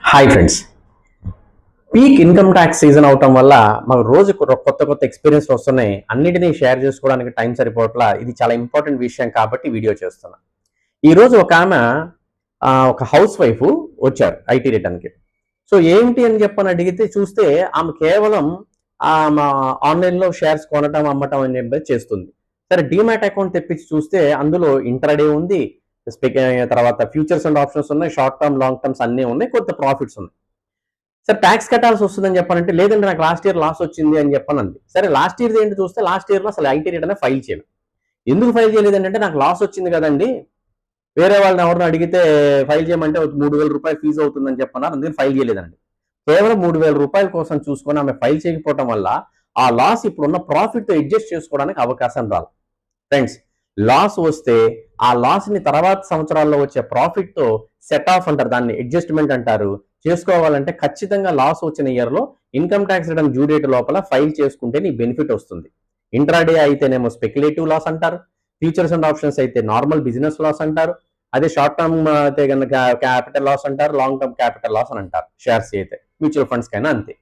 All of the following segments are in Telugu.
Hi friends. Peak income tax season అవటం వల్ల మాకు రోజు కొత్త కొత్త ఎక్స్పీరియన్స్ వస్తున్నాయి. అన్నిటినీ షేర్ చేసుకోవడానికి టైం సరిపోవట్లా. ఇది చాలా ఇంపార్టెంట్ విషయం కాబట్టి వీడియో చేస్తున్నా. ఈరోజు ఒక ఆమె ఒక హౌస్ వైఫ్ వచ్చారు ఐటీ రిటర్న్కి. సో ఏంటి అని చెప్పని అడిగితే చూస్తే ఆమె కేవలం ఆమె ఆన్లైన్లో షేర్స్ కొనటం అమ్మటం అని చెప్పి చేస్తుంది. సరే డీమ్యాట్ అకౌంట్ తెప్పించి చూస్తే అందులో ఇంట్రాడే ఉంది, తర్వాత ఫ్యూచర్స్ అండ్ ఆప్షన్స్ ఉన్నాయి, షార్ట్ టర్మ్ లాంగ్ టర్మ్స్ అన్నీ ఉన్నాయి, కొంత ప్రాఫిట్స్ ఉన్నాయి. సరే ట్యాక్స్ కట్టాల్సి వస్తుందని చెప్పానంటే లేదంటే నాకు లాస్ట్ ఇయర్ లాస్ వచ్చింది అని చెప్పానంది. సరే లాస్ట్ ఇయర్ ఏంటి చూస్తే లాస్ట్ ఇయర్లో అసలు ఐటీ రిటర్న్ ఫైల్ చేయలేదు. ఎందుకు ఫైల్ చేయలేదంటే నాకు లాస్ వచ్చింది కదండి, వేరే వాళ్ళని ఎవరిని అడిగితే ఫైల్ చేయమంటే 3,000 రూపాయలు ఫీజు అవుతుందని చెప్పన్నారు, అందుకని ఫైల్ చేయలేదండి. కేవలం 3,000 రూపాయల కోసం చూసుకొని ఆమె ఫైల్ చేయకపోవడం వల్ల ఆ లాస్ ఇప్పుడున్న ప్రాఫిట్తో అడ్జస్ట్ చేసుకోవడానికి అవకాశం రాదు. ఫ్రెండ్స్, లాస్ వస్తే ఆ లాస్ని తర్వాత సంవత్సరాల్లో వచ్చే ప్రాఫిట్తో సెట్ ఆఫ్ అంటారు, దాన్ని అడ్జస్ట్మెంట్ అంటారు. చేసుకోవాలంటే ఖచ్చితంగా లాస్ వచ్చిన ఇయర్లో income tax return due date లోపల ఫైల్ చేసుకుంటే నీ బెనిఫిట్ వస్తుంది. ఇంట్రాడే అయితేనేమో స్పెక్యులేటివ్ లాస్ అంటారు, ఫ్యూచర్స్ అండ్ ఆప్షన్స్ అయితే నార్మల్ బిజినెస్ లాస్ అంటారు, అదే షార్ట్ టర్మ్ అయితే కనుక క్యాపిటల్ లాస్ అంటారు, లాంగ్ టర్మ్ క్యాపిటల్ లాస్ అని అంటారు. షేర్స్ అయితే మ్యూచువల్ ఫండ్స్ కైనా అంతే.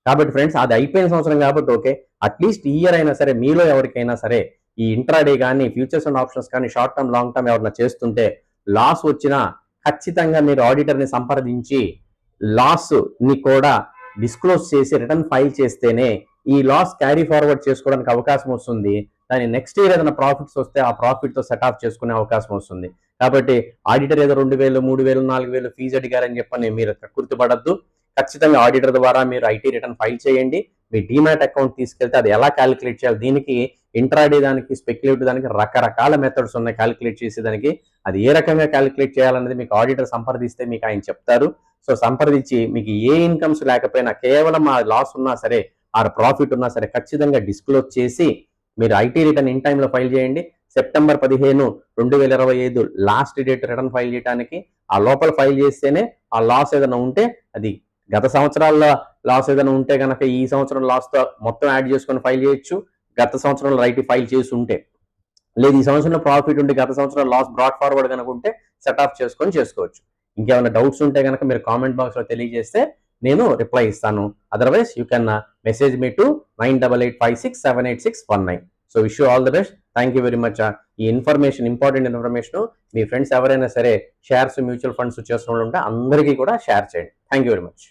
కాబట్టి ఫ్రెండ్స్, అది అయిపోయిన సంవత్సరం కాబట్టి ఓకే, అట్లీస్ట్ ఈ ఇయర్ అయినా సరే మీలో ఎవరికైనా సరే ఈ ఇంట్రాడే కానీ ఫ్యూచర్స్ అండ్ ఆప్షన్స్ కానీ షార్ట్ టర్మ్ లాంగ్ టర్మ్ ఎవరైనా చేస్తుంటే లాస్ వచ్చినా ఖచ్చితంగా మీరు ఆడిటర్ని సంప్రదించి లాస్ ని కూడా డిస్క్లోజ్ చేసి రిటర్న్ ఫైల్ చేస్తేనే ఈ లాస్ క్యారీ ఫార్వర్డ్ చేసుకోవడానికి అవకాశం వస్తుంది. దాని నెక్స్ట్ ఇయర్ ఏదైనా ప్రాఫిట్స్ వస్తే ఆ ప్రాఫిట్తో సెట్ ఆఫ్ చేసుకునే అవకాశం వస్తుంది. కాబట్టి ఆడిటర్ ఏదో 2,000, 3,000, 4,000 ఫీజు అడిగారని చెప్పని మీరు గుర్తుపడద్దు. ఖచ్చితంగా ఆడిటర్ ద్వారా మీరు ఐటీ రిటర్న్ ఫైల్ చేయండి. మీ డీమ్యాట్ అకౌంట్ తీసుకెళ్తే అది ఎలా క్యాలిక్యులేట్ చేయాలి, దీనికి ఇంట్రాడే దానికి స్పెక్యులేటివ్ దానికి రకరకాల మెథడ్స్ ఉన్నాయి క్యాలిక్యులేట్ చేసేదానికి. అది ఏ రకంగా క్యాలిక్యులేట్ చేయాలనేది మీకు ఆడిటర్ సంప్రదిస్తే మీకు ఆయన చెప్తారు. సో సంప్రదించి మీకు ఏ ఇన్కమ్స్ లేకపోయినా కేవలం ఆ లాస్ ఉన్నా సరే ఆ ప్రాఫిట్ ఉన్నా సరే ఖచ్చితంగా డిస్క్లోజ్ చేసి మీరు ఐటీ రిటర్న్ ఇన్ టైంలో ఫైల్ చేయండి. September 15, 2025 last date return file చేయడానికి. ఆ లోపల ఫైల్ చేస్తేనే ఆ లాస్ ఏదైనా ఉంటే అది గత సంవత్సరాల్లో లాస్ ఏదైనా ఉంటే కనుక ఈ సంవత్సరం లాస్తో మొత్తం యాడ్ చేసుకొని ఫైల్ చేయొచ్చు. గత సంవత్సరంలో ఐటీ ఫైల్ చేసి ఉంటే, లేదు ఈ సంవత్సరంలో ప్రాఫిట్ ఉంటే గత సంవత్సరం లాస్ బ్రాట్ ఫార్వర్డ్ కనుక ఉంటే సెట్ ఆఫ్ చేసుకొని చేసుకోవచ్చు. ఇంకేమైనా డౌట్స్ ఉంటే కనుక మీరు కామెంట్ బాక్స్లో తెలియజేస్తే నేను రిప్లై ఇస్తాను. Otherwise you can message me to 9885678619. So wish you all the best. Thank you very much. ఈ ఇన్ఫర్మేషన్ ఇంపార్టెంట్ ఇన్ఫర్మేషన్ మీ ఫ్రెండ్స్ ఎవరైనా సరే షేర్స్ మ్యూచువల్ ఫండ్స్ చేస్తున్న ఉంటే అందరికీ కూడా షేర్ చేయండి. Thank you very much.